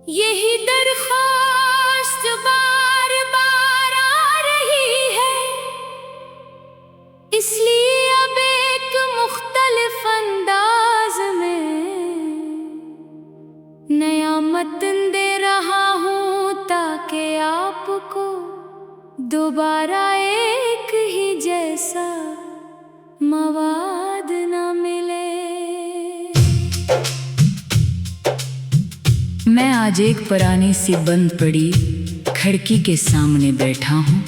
यही दरख्वास्त बार बार आ रही है, इसलिए अब एक मुख्तलिफ अंदाज में नया मतन दे रहा हूँ, ताकि आपको दोबारा एक ही जैसा मवाद न मिले। मैं आज एक पुरानी सी बंद पड़ी खिड़की के सामने बैठा हूँ,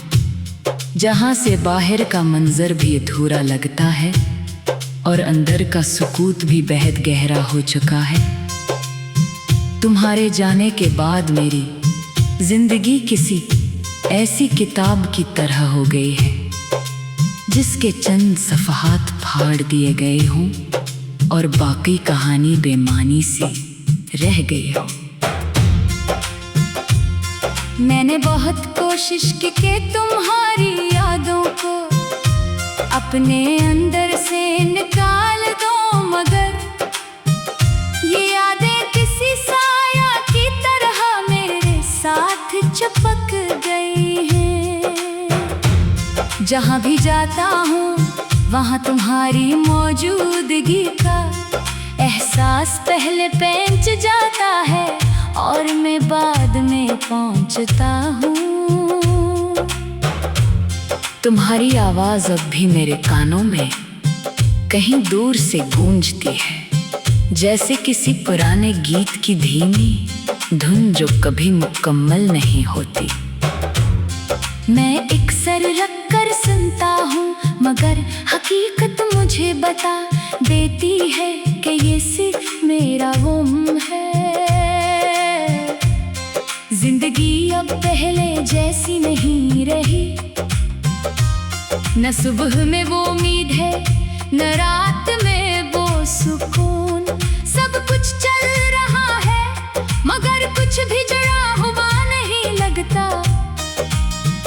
जहाँ से बाहर का मंजर भी अधूरा लगता है और अंदर का सुकूत भी बेहद गहरा हो चुका है। तुम्हारे जाने के बाद मेरी जिंदगी किसी ऐसी किताब की तरह हो गई है, जिसके चंद सफ़हात फाड़ दिए गए हों और बाकी कहानी बेमानी सी रह गई हो। मैंने बहुत कोशिश की कि तुम्हारी यादों को अपने अंदर से निकाल दो, मगर ये यादें किसी साया की तरह मेरे साथ चिपक गई हैं। जहाँ भी जाता हूँ वहाँ तुम्हारी मौजूदगी का एहसास पहले पहुँच जाता है और मैं बाद में पहुँचता हूँ। तुम्हारी आवाज़ अब भी मेरे कानों में कहीं दूर से गूंजती है, जैसे किसी पुराने गीत की धीमी धुन जो कभी मुकम्मल नहीं होती। मैं एक सर रख कर सुनता हूँ, मगर हकीकत मुझे बता देती है कि ये सिर्फ मेरा गुम है। जिंदगी अब पहले जैसी नहीं रही, न सुबह में वो उम्मीद है न रात में वो सुकून। सब कुछ चल रहा है मगर कुछ भी जुड़ा हुआ नहीं लगता,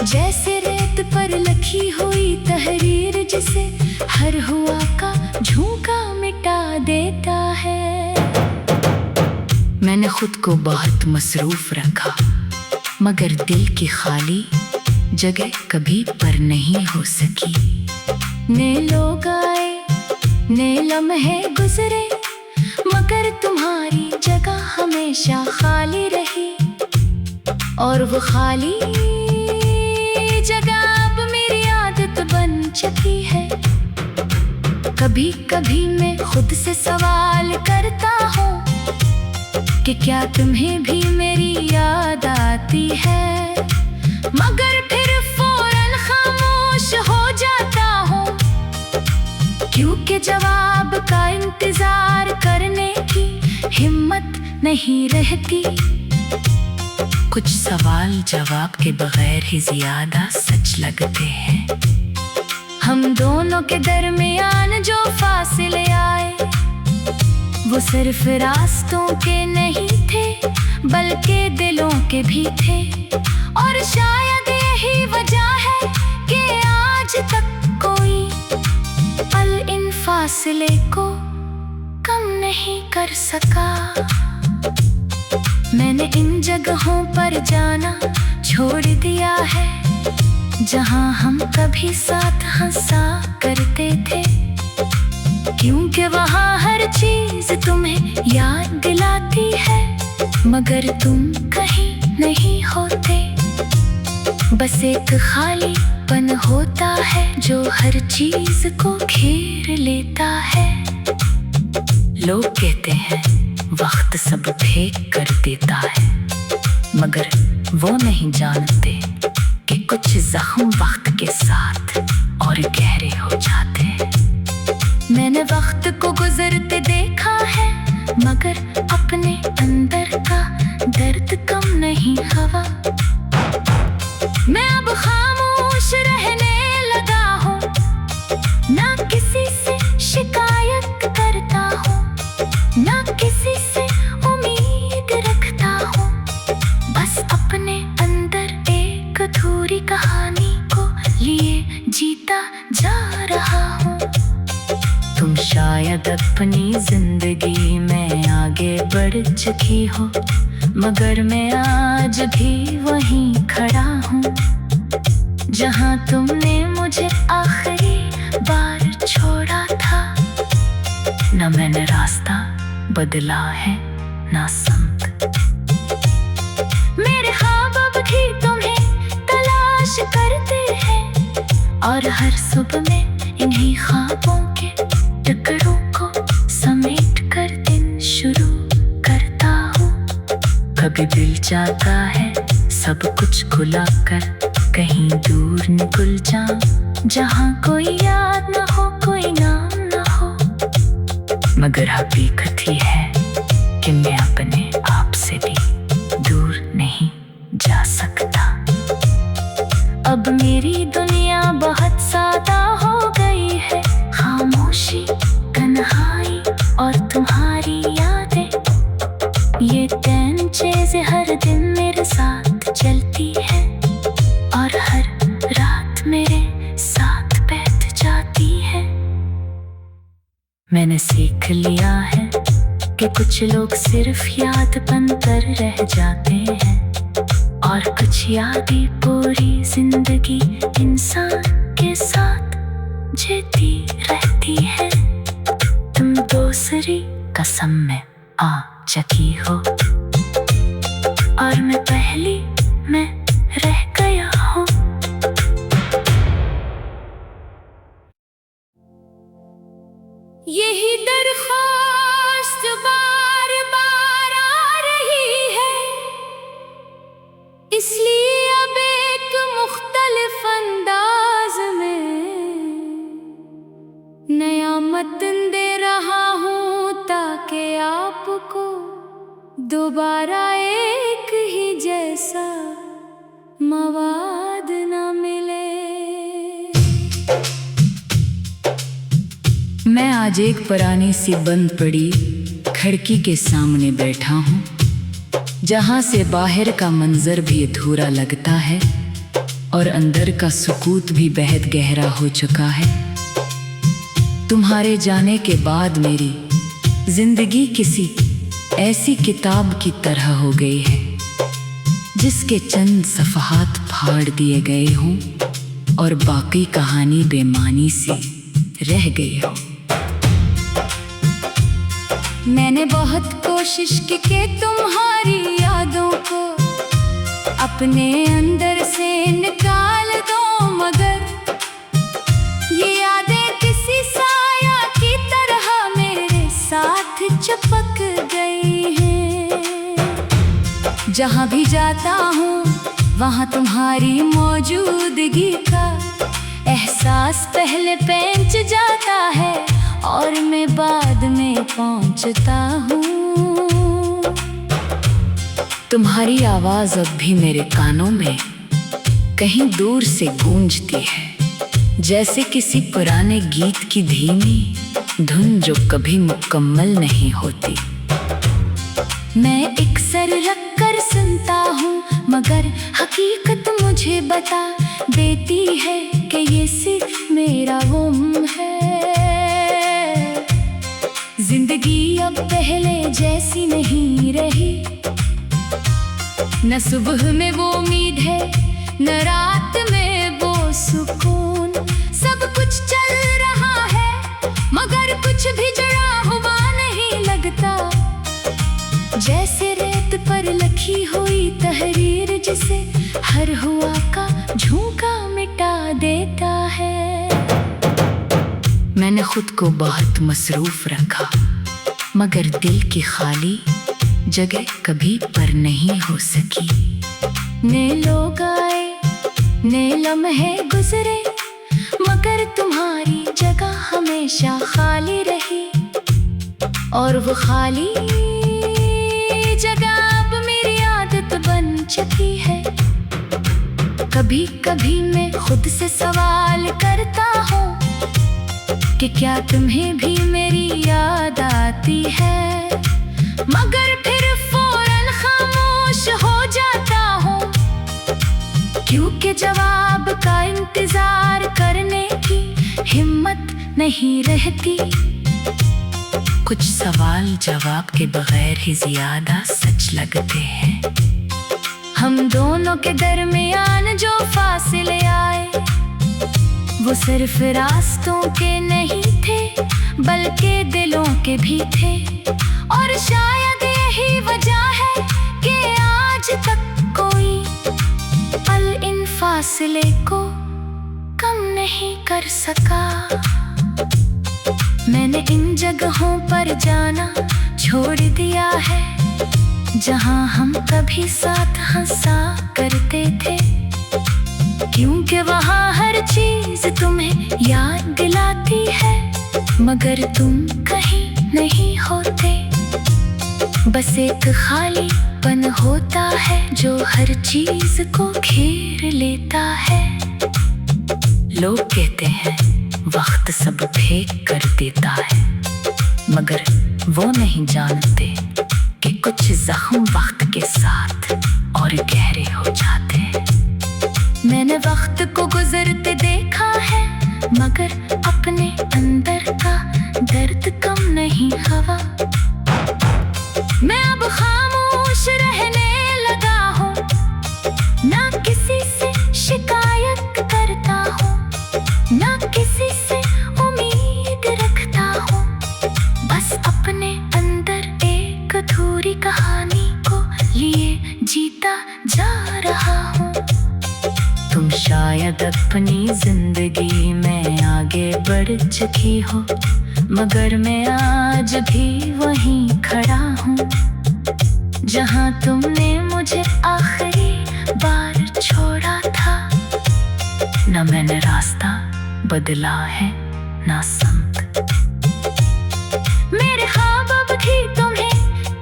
जैसे रेत पर लिखी हुई तहरीर जिसे हर हुआ का झोंका मिटा देता है। मैंने खुद को बहुत मसरूफ रखा, मगर दिल की खाली जगह कभी पर नहीं हो सकी। ने लोग आए ने लम्हे गुजरे, मगर तुम्हारी जगह हमेशा खाली रही, और वो खाली जगह अब मेरी आदत बन चुकी है। कभी कभी मैं खुद से सवाल करता हूँ कि क्या तुम्हें भी मेरी याद आती है, मगर फिर फौरन खामोश हो जाता हूँ, क्योंकि जवाब का इंतजार करने की हिम्मत नहीं रहती। कुछ सवाल जवाब के बगैर ही ज्यादा सच लगते हैं। हम दोनों के दरमियान जो फासले आए वो सिर्फ रास्तों के नहीं थे, बल्कि दिलों के भी थे, और शायद यही वजह है कि आज तक कोई पल इन फासले को कम नहीं कर सका। मैंने इन जगहों पर जाना छोड़ दिया है, जहाँ हम कभी साथ हंसा करते थे, क्योंकि वहाँ हर चीज तुम्हें याद दिलाती है, मगर तुम कहीं नहीं होते। बस एक खालीपन होता है जो हर चीज को घेर लेता है। लोग कहते हैं वक्त सब फेंक कर देता है, मगर वो नहीं जानते कि कुछ जख्म वक्त के साथ और गहरे हो जाते हैं। मैंने वक्त को गुजरते देखा है, मगर अपने अंदर का दर्द कम नहीं हुआ। मैं अब खामोश रहने लगा हूँ, ना किसी से शिकायत करता हूँ, ना किसी से उम्मीद रखता हूँ, बस अपने अंदर एक अधूरी कहानी को लिए जीता जा रहा हूँ। तुम शायद अपनी जिंदगी में आगे बढ़ चुकी हो, मगर मैं आज भी वहीं खड़ा हूँ जहाँ तुमने मुझे आखिरी बार छोड़ा था। न मैंने रास्ता बदला है ना समत, मेरे ख्वाब अब भी तुम्हें तलाश करते हैं और हर सुबह में इन्हीं ख्वाबों के टुकड़ों को समेट कर दिन शुरू करता हूँ। कभी दिल चाहता है सब कुछ खुला कर कहीं दूर निकल जाऊं जहाँ कोई याद न हो कोई नाम न हो, मगर हकीकत ही है कि मैं अपने आप से भी दूर नहीं जा सकता। अब मेरी दुनिया बहुत सादा हो गई है, खामोशी तन्हाई और तुम्हारी यादें, ये तीन चीजें हर दिन मेरे साथ चलती है और हर रात मेरे साथ बैठ जाती है। मैंने सीख लिया है कि कुछ लोग सिर्फ याद बनकर रह जाते हैं और कुछ यादें पूरी जिंदगी इंसान के साथ जीती रहती है। तुम दूसरी कसम में आ चुकी हो और मैं पहली मैं रह गया हूँ। यही दरख्वास्त बार बार आ रही है, इसलिए अब एक मुख्तलिफ अंदाज में नया मतन दे रहा हूँ ताकि आपको दोबारा एक ही जैसा मवाद न मिले। मैं आज एक पुरानी सी बंद पड़ी खिड़की के सामने बैठा हूँ जहाँ से बाहर का मंजर भी अधूरा लगता है और अंदर का सुकूत भी बेहद गहरा हो चुका है। तुम्हारे जाने के बाद मेरी जिंदगी किसी ऐसी किताब की तरह हो गई है जिसके चंद सफ़हात फाड़ दिए गए हों और बाकी कहानी बेमानी सी रह गई हो। मैंने बहुत कोशिश की कि तुम्हारी यादों को अपने अंदर से निकाल दो, मगर ये यादें किसी साया की तरह मेरे साथ चिपक गई हैं। जहाँ भी जाता हूँ वहाँ तुम्हारी मौजूदगी का एहसास पहले पहुँच जाता है और मैं बाद में पहुँचता हूँ। तुम्हारी आवाज़ अब भी मेरे कानों में कहीं दूर से गूंजती है, जैसे किसी पुराने गीत की धीमी धुन जो कभी मुकम्मल नहीं होती। मैं एक सर रख कर सुनता हूँ मगर हकीकत मुझे बता देती है कि ये सिर्फ मेरा गुम है। जिंदगी अब पहले जैसी नहीं रही, न सुबह में वो उम्मीद है न रात में वो सुकून। सब कुछ चल रहा है मगर कुछ भी जड़ा हुआ नहीं लगता, जैसे रेत पर लिखी हुई तहरीर जिसे हर हुआ का झोंका मिटा देता है। मैंने खुद को बहुत मसरूफ रखा मगर दिल की खाली जगह कभी पर नहीं हो सकी। ने लोग आए ने लम्हे गुजरे मगर तुम्हारी जगह हमेशा खाली रही और वो खाली जगह अब मेरी आदत बन चुकी है। कभी कभी मैं खुद से सवाल करता हूँ कि क्या तुम्हें भी मेरी याद आती है, मगर फिर फौरन खामोश हो जाता हूँ क्योंकि जवाब का इंतजार करने की हिम्मत नहीं रहती। कुछ सवाल जवाब के बगैर ही ज्यादा सच लगते हैं। हम दोनों के दरमियान जो फासले आए वो सिर्फ रास्तों के नहीं थे बल्कि दिलों के भी थे। और शायद यही वजह है कि आज तक कोई पल इन फासले को कम नहीं कर सका। मैंने इन जगहों पर जाना छोड़ दिया है जहां हम कभी साथ हंसा करते थे, क्योंकि वहां हर चीज तुम्हें याद दिलाती है मगर तुम कहीं नहीं होते। बस एक खालीपन होता है जो हर चीज को घेर लेता है। लोग कहते हैं वक्त सब फेंक कर देता है, मगर वो नहीं जानते कि कुछ जख्म वक्त के साथ और गहरे हो जाते हैं। मैंने वक्त को गुजरते देखा है मगर अपने अंदर का दर्द कम नहीं हुआ। मैं अब खामोश रहने लगा हूँ, ना किसी से शिकायत करता हूँ, ना किसी से उम्मीद रखता हूँ। बस अपने अंदर एक अधूरी कहानी को लिए जीता जा रहा हूँ। तुम शायद अपनी जिंदगी में आगे बढ़ चुकी हो मगर मैं आज भी वहीं खड़ा हूँ जहाँ तुमने मुझे आखिरी बार छोड़ा था। न मैंने रास्ता बदला है ना संग, मेरे ख्वाब अब भी तुम्हें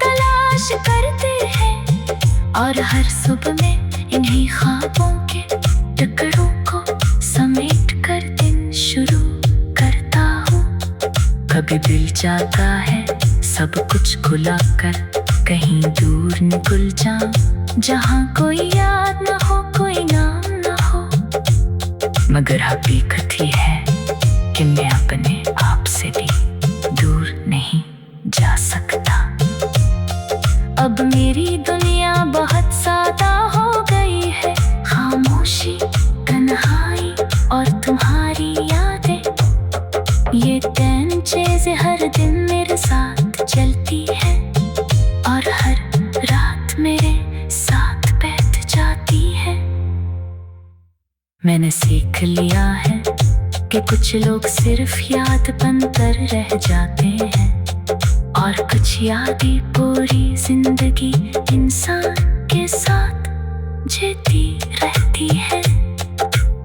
तलाश करते हैं और हर सुबह में इन्हीं ख्वाबों के टुकड़ों को समेट कर दिन शुरू करता हूँ। कभी दिल चाहता है सब कुछ भुला कर कहीं दूर निकल जाऊं जहाँ कोई याद न हो कोई नाम न हो, मगर हकीकत ही है कि मैं अपने आप से भी दूर नहीं जा सकता। अब मेरी दुनिया बहुत सादा हो गई है, खामोशी तन्हाई और तुम्हारी यादें, ये तीन चीजें हर दिन मेरे साथ चलती है और हर रात मेरे साथ बैठ जाती है। मैंने सीख लिया है कि कुछ लोग सिर्फ याद बनकर रह जाते हैं और कुछ यादें पूरी जिंदगी इंसान के साथ जीती रहती है।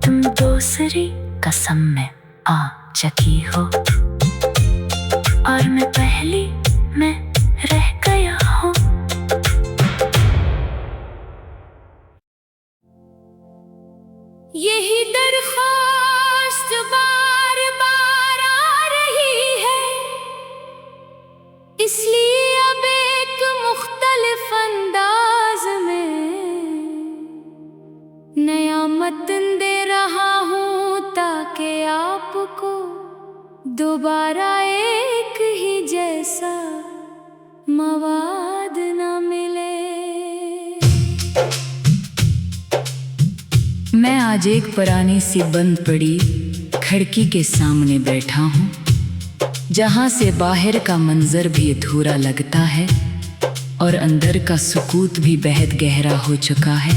तुम दूसरी कसम में आ चुकी हो और मैं पहली में रह गया हूँ। यही दरख्वास्त बार बार आ रही है, इसलिए अब एक मुख्तलिफ अंदाज में नया मतन दे रहा हूँ ताकि आपको दोबारा एक ही जैसा मवाद न मिले। मैं आज एक पुरानी सी बंद पड़ी खिड़की के सामने बैठा हूँ, जहाँ से बाहर का मंजर भी अधूरा लगता है और अंदर का सुकूत भी बेहद गहरा हो चुका है।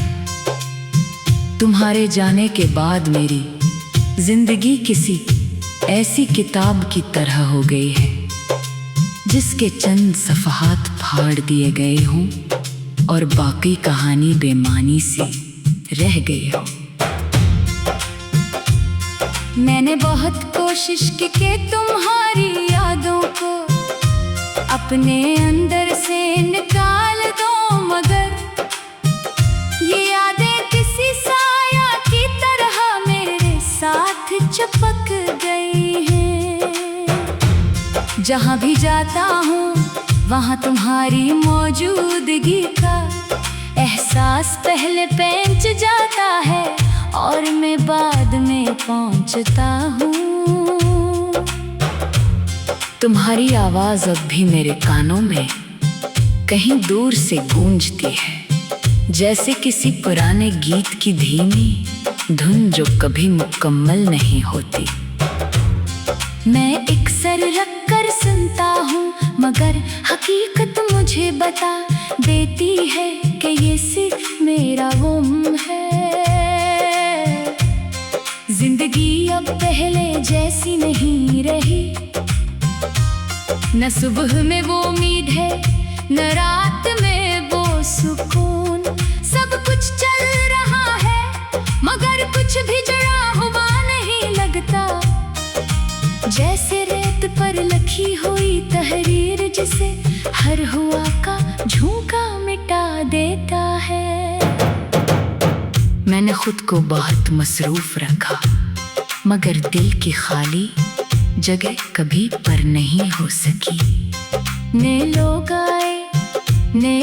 तुम्हारे जाने के बाद मेरी जिंदगी किसी ऐसी किताब की तरह हो गई है जिसके चंद सफ़हात फाड़ दिए गए हों और बाकी कहानी बेमानी सी रह गई हो। मैंने बहुत कोशिश की कि तुम्हारी यादों को अपने अंदर से निकाल दो, मगर ये यादें किसी साया की तरह मेरे साथ चिपक गई हैं। जहाँ भी जाता हूँ वहाँ तुम्हारी मौजूदगी का एहसास पहले पहुँच जाता है और मैं बाद में पहुँचता हूँ। तुम्हारी आवाज अब भी मेरे कानों में कहीं दूर से गूंजती है, जैसे किसी पुराने गीत की धीमी धुन जो कभी मुकम्मल नहीं होती। मैं एक सर रख कर सुनता हूँ, मगर हकीकत मुझे बता देती है कि ये सिर्फ मेरा गुम है। जिंदगी अब पहले जैसी नहीं रही, न सुबह में वो उम्मीद है, न रात में वो सुकून। सब कुछ चल रहा है मगर कुछ भी जुड़ा हुआ नहीं लगता, जैसे रेत पर लिखी हुई तहरीर जिसे हर हुआ का झोंका मिटा देता है। मैंने खुद को बहुत मसरूफ रखा, मगर दिल की खाली जगह कभी पर नहीं हो सकी। ने लोग आए, ने